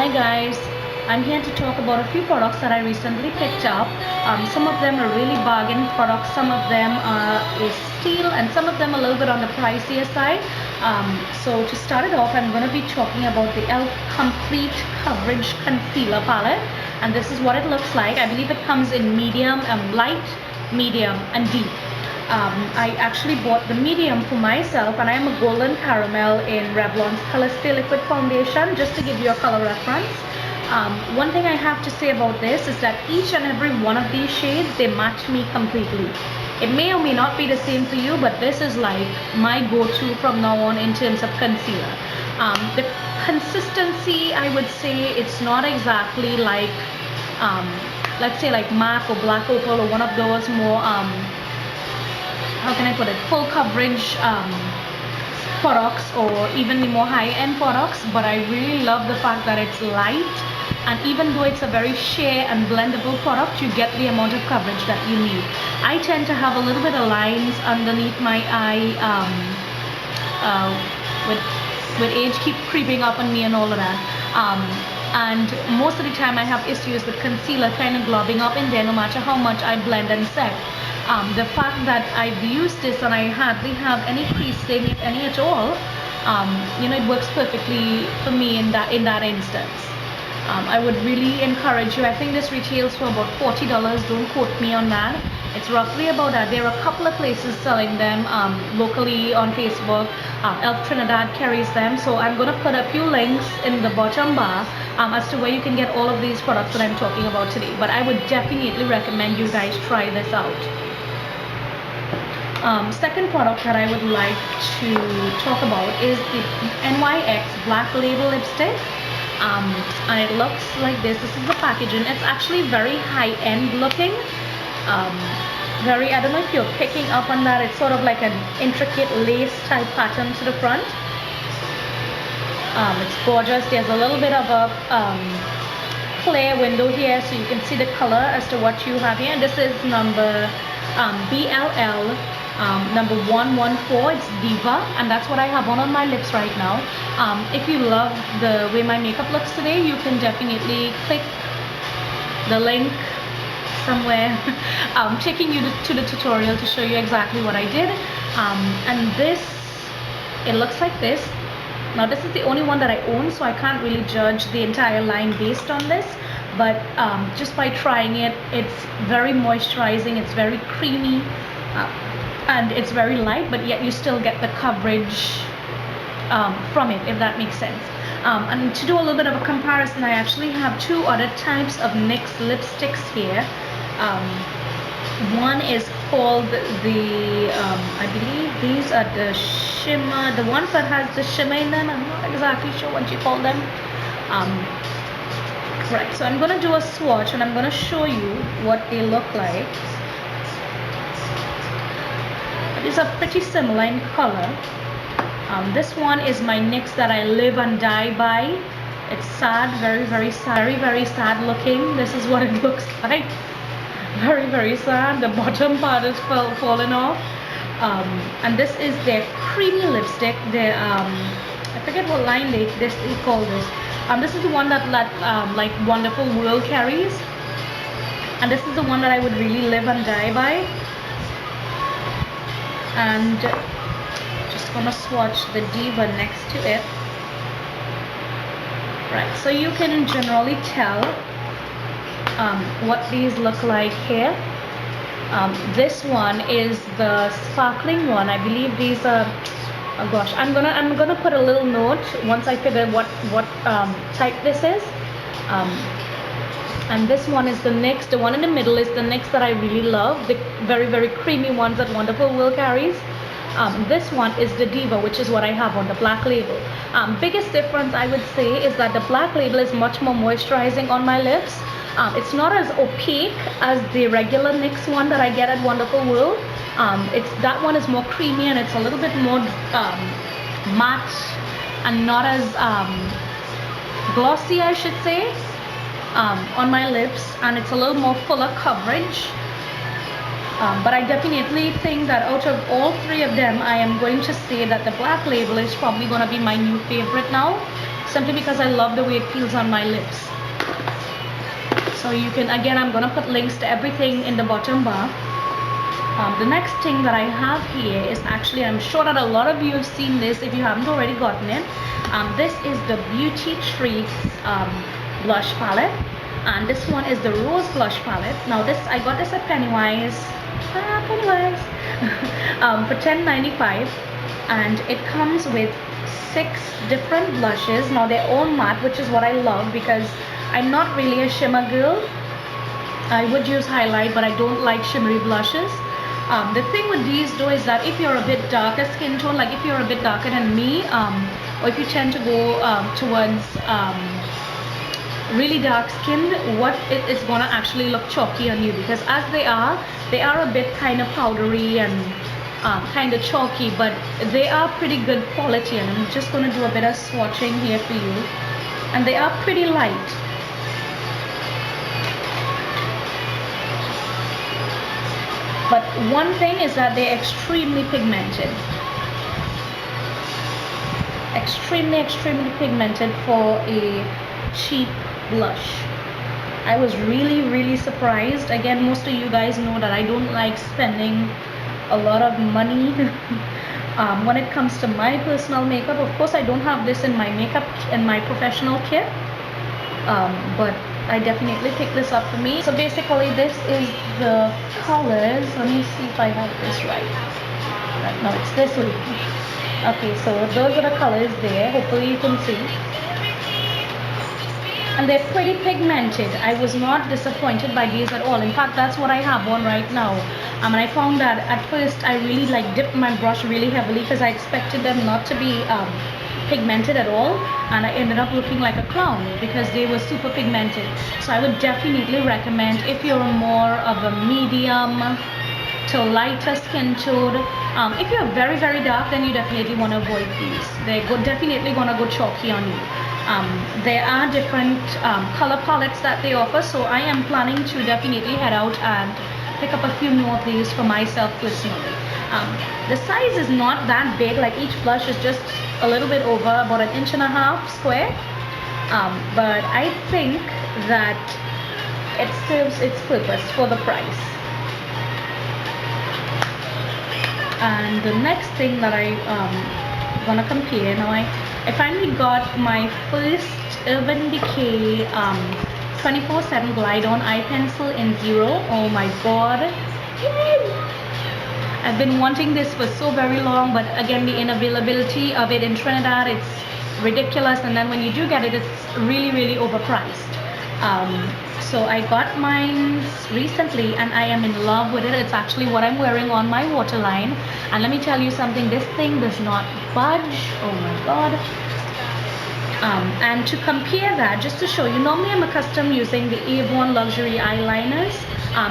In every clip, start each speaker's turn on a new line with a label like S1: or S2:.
S1: Hi guys, I'm here to talk about a few products that I recently picked up. Some of them are really bargain products, some of them is steal, and some of them a little bit on the pricier side. So to start it off, I'm going to be talking about the e.l.f. Complete Coverage Concealer Palette, and this is what it looks like. I believe it comes in medium, light, medium, and deep. I actually bought the medium for myself, and I am a golden caramel in Revlon's Color Stay Liquid Foundation, just to give you a color reference. One thing I have to say about this is that each and every one of these shades, they match me completely. It may or may not be the same for you, but this is like my go-to from now on in terms of concealer. The consistency, I would say it's not exactly like, let's say like MAC or Black Opal or one of those more how can I put it, full coverage products, or even the more high-end products, but I really love the fact that it's light, and even though it's a very sheer and blendable product, you get the amount of coverage that you need. I tend to have a little bit of lines underneath my eye, with age keep creeping up on me and all of that, and most of the time I have issues with concealer kind of globbing up in there no matter how much I blend and set. The fact that I've used this and I hardly have any creasing, if any at all, it works perfectly for me in that instance. I would really encourage you. I think this retails for about $40. Don't quote me on that. It's roughly about that. There are a couple of places selling them locally on Facebook. e.l.f. Trinidad carries them. So I'm going to put a few links in the bottom bar as to where you can get all of these products that I'm talking about today. But I would definitely recommend you guys try this out. Second product that I would like to talk about is the NYX Black Label Lipstick. And it looks like this. This is the packaging. It's actually very high-end looking. I don't know if you're picking up on that. It's sort of like an intricate lace type pattern to the front. It's gorgeous. There's a little bit of a clear window here, so you can see the color as to what you have here. This is number BLL. Number 114, it's Diva, and that's what I have on my lips right now. If you love the way my makeup looks today, you can definitely click the link somewhere taking you to the tutorial to show you exactly what I did. And this, it looks like this. Now this is the only one that I own, so I can't really judge the entire line based on this, but just by trying it, it's very moisturizing, it's very creamy, and it's very light, but yet you still get the coverage from it, if that makes sense. And to do a little bit of a comparison, I actually have two other types of NYX lipsticks here. One is called the, I believe these are the shimmer, the ones that has the shimmer in them. I'm not exactly sure what you call them. Right, so I'm going to do a swatch and I'm going to show you what they look like. These are pretty similar in color. This one is my NYX that I live and die by. It's sad, very sad looking. This is what it looks like. Very sad. The bottom part is falling off. And this is their creamy lipstick. Their I forget what line they call this. This is the one that like Wonderful World carries, and this is the one that I would really live and die by. And just gonna swatch the Diva next to it. Right, so you can generally tell what these look like here. This one is the sparkling one. I believe these are, oh gosh, I'm gonna put a little note once I figure what type this is. And this one is the NYX. The one in the middle is the NYX that I really love, the very creamy ones that Wonderful World carries. This one is the Diva, which is what I have on the Black Label. Biggest difference I would say is that the Black Label is much more moisturizing on my lips. It's not as opaque as the regular NYX one that I get at Wonderful World. That one is more creamy and it's a little bit more matte and not as glossy, I should say, on my lips, and it's a little more fuller coverage. But I definitely think that out of all three of them, I am going to say that the Black Label is probably going to be my new favorite now. simply because I love the way it feels on my lips. So you can, again, I'm gonna put links to everything in the bottom bar. The next thing that I have here is actually, I'm sure that a lot of you have seen this if you haven't already gotten it. This is the Beauty Treats blush palette, and this one is the Rose Blush palette. Now this, I got this at Pennywise, for $10.95, and it comes with 6 different blushes. Now they're all matte, which is what I love because I'm not really a shimmer girl. I would use highlight, but I don't like shimmery blushes. The thing with these though is that if you're a bit darker skin tone, like if you're a bit darker than me, or if you tend to go towards really dark skinned, what it is gonna actually look chalky on you, because as they are a bit kind of powdery and kind of chalky, but they are pretty good quality. And I'm just gonna do a bit of swatching here for you, and they are pretty light. But one thing is that they're extremely pigmented. Extremely pigmented for a cheap blush. I was really surprised. Again, most of you guys know that I don't like spending a lot of money when it comes to my personal makeup. Of course, I don't have this in my makeup, in my professional kit, but I definitely picked this up for me. So basically this is the colors. Let me see if I have this right. No, it's this way. Okay, so those are the colors there. Hopefully you can see. And they're pretty pigmented. I was not disappointed by these at all. In fact, that's what I have on right now. And I found that at first I really dipped my brush really heavily because I expected them not to be pigmented at all, and I ended up looking like a clown because they were super pigmented. So I would definitely recommend, if you're more of a medium to lighter skin tone, if you're very dark, then you definitely want to avoid these. They're definitely gonna go chalky on you. There are different color palettes that they offer, so I am planning to definitely head out and pick up a few more of these for myself personally. The size is not that big, like each blush is just a little bit over, about 1.5 inches square, but I think that it serves its purpose for the price. And the next thing that I gonna compare, now I finally got my first Urban Decay 24/7 Glide On eye pencil in 0. Oh my god, yay! I've been wanting this for so very long, but again, the unavailability of it in Trinidad, it's ridiculous, and then when you do get it, it's really overpriced. So I got mine recently and I am in love with it. It's actually what I'm wearing on my waterline, and let me tell you something, this thing does not budge. Oh my god. And to compare that, just to show you, normally I'm accustomed using the Avon luxury eyeliners,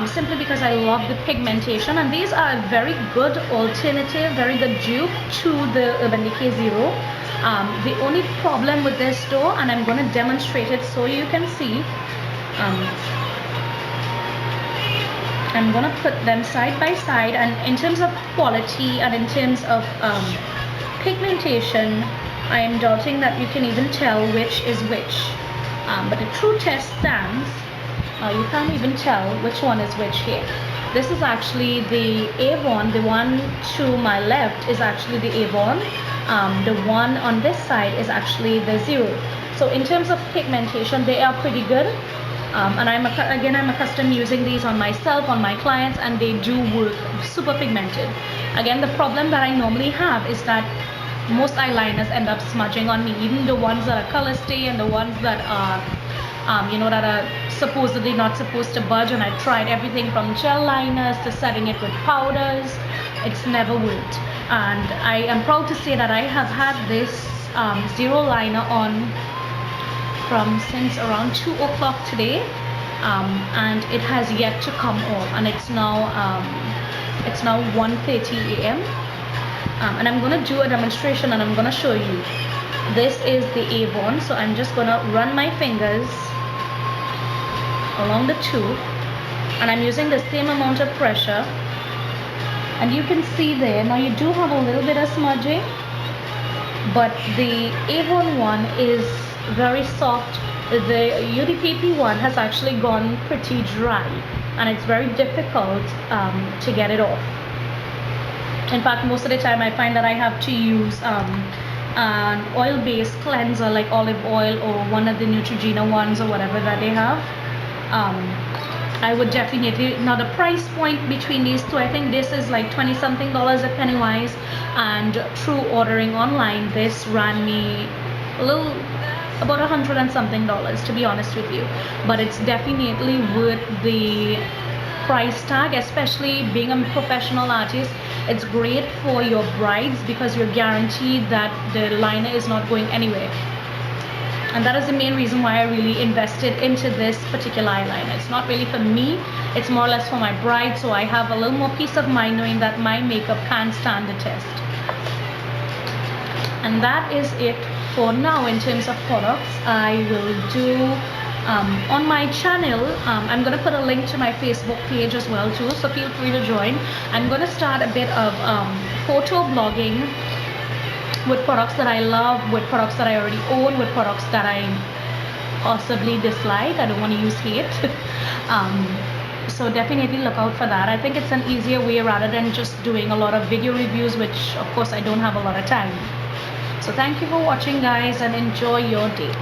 S1: simply because I love the pigmentation, and these are a very good alternative, very good dupe to the Urban Decay Zero. The only problem with this though, and I'm going to demonstrate it so you can see, I'm going to put them side by side, and in terms of quality and in terms of pigmentation, I am doubting that you can even tell which is which. But the true test stands. You can't even tell which one is which here. This is actually the Avon. The one to my left is actually the Avon. The one on this side is actually the Zero. So in terms of pigmentation, they are pretty good. And I'm accustomed using these on myself, on my clients, and they do work super pigmented. Again, the problem that I normally have is that most eyeliners end up smudging on me, even the ones that are color stay and the ones that are that are supposedly not supposed to budge. And I've tried everything from gel liners to setting it with powders. It's never worked. And I am proud to say that I have had this Zero liner on since around 2 o'clock today, and it has yet to come off, and it's now 1:30 a.m. And I'm gonna do a demonstration and I'm gonna show you. This is the Avon, so I'm just gonna run my fingers along the tube, and I'm using the same amount of pressure, and you can see there, now you do have a little bit of smudging, but the Avon one is very soft. The UDPP one has actually gone pretty dry, and it's very difficult to get it off. In fact, most of the time I find that I have to use an oil-based cleanser like olive oil or one of the Neutrogena ones or whatever that they have. I would definitely, now the price point between these two, I think this is like 20 something dollars at Pennywise, and through ordering online this ran me a little, about $100 and something, to be honest with you. But it's definitely worth the price tag, especially being a professional artist. It's great for your brides because you're guaranteed that the liner is not going anywhere. And that is the main reason why I really invested into this particular eyeliner. It's not really for me, it's more or less for my bride, so I have a little more peace of mind knowing that my makeup can stand the test. And that is it for now in terms of products. I will do on my channel, I'm going to put a link to my Facebook page as well too, so feel free to join. I'm going to start a bit of photo blogging with products that I love, with products that I already own, with products that I possibly dislike. I don't want to use hate. So definitely look out for that. I think it's an easier way rather than just doing a lot of video reviews, which of course I don't have a lot of time. So thank you for watching, guys, and enjoy your day.